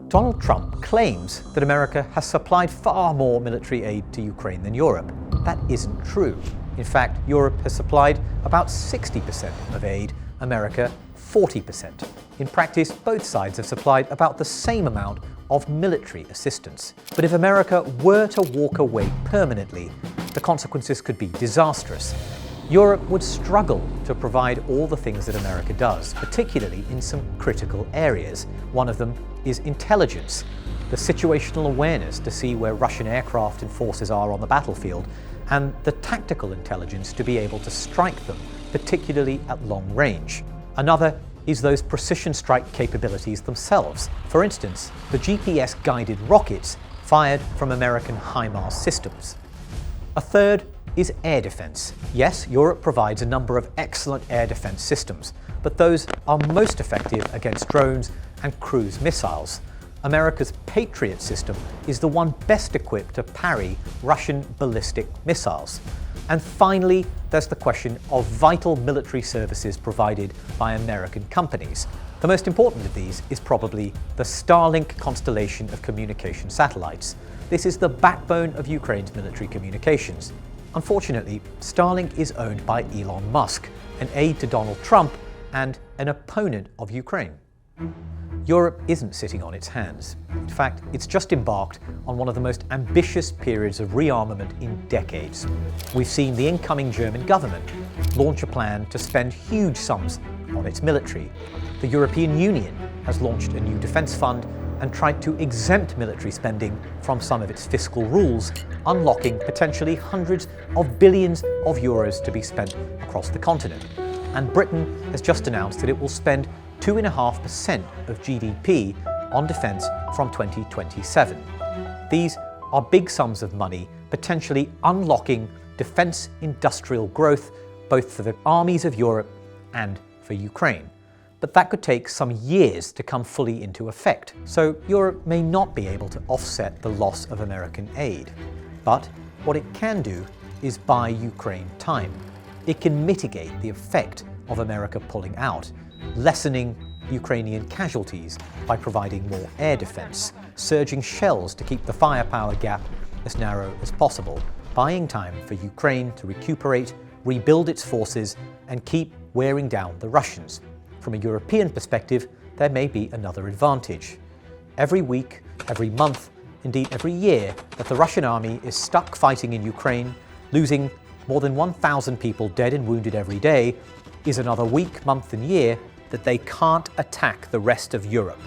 Donald Trump claims that America has supplied far more military aid to Ukraine than Europe. That isn't true. In fact, Europe has supplied about 60% of aid, America 40%. In practice, both sides have supplied about the same amount of military assistance. But if America were to walk away permanently, the consequences could be disastrous. Europe would struggle to provide all the things that America does, particularly in some critical areas. One of them is intelligence, the situational awareness to see where Russian aircraft and forces are on the battlefield, and the tactical intelligence to be able to strike them, particularly at long range. Another is those precision strike capabilities themselves. For instance, the GPS-guided rockets fired from American HIMARS systems. A third is air defense. Yes, Europe provides a number of excellent air defense systems, but those are most effective against drones and cruise missiles. America's Patriot system is the one best equipped to parry Russian ballistic missiles. And finally, there's the question of vital military services provided by American companies. The most important of these is probably the Starlink constellation of communication satellites. This is the backbone of Ukraine's military communications. Unfortunately, Starlink is owned by Elon Musk, an aide to Donald Trump and an opponent of Ukraine. Europe isn't sitting on its hands. In fact, it's just embarked on one of the most ambitious periods of rearmament in decades. We've seen the incoming German government launch a plan to spend huge sums on its military. The European Union has launched a new defence fund and tried to exempt military spending from some of its fiscal rules, unlocking potentially hundreds of billions of euros to be spent across the continent. And Britain has just announced that it will spend 2.5% of GDP on defence from 2027. These are big sums of money, potentially unlocking defence industrial growth both for the armies of Europe and for Ukraine. But that could take some years to come fully into effect, so Europe may not be able to offset the loss of American aid. But what it can do is buy Ukraine time. It can mitigate the effect of America pulling out, lessening Ukrainian casualties by providing more air defense, surging shells to keep the firepower gap as narrow as possible, buying time for Ukraine to recuperate, rebuild its forces, and keep wearing down the Russians. From a European perspective, there may be another advantage. Every week, every month, indeed every year that the Russian army is stuck fighting in Ukraine, losing more than 1,000 people dead and wounded every day, is another week, month and year that they can't attack the rest of Europe.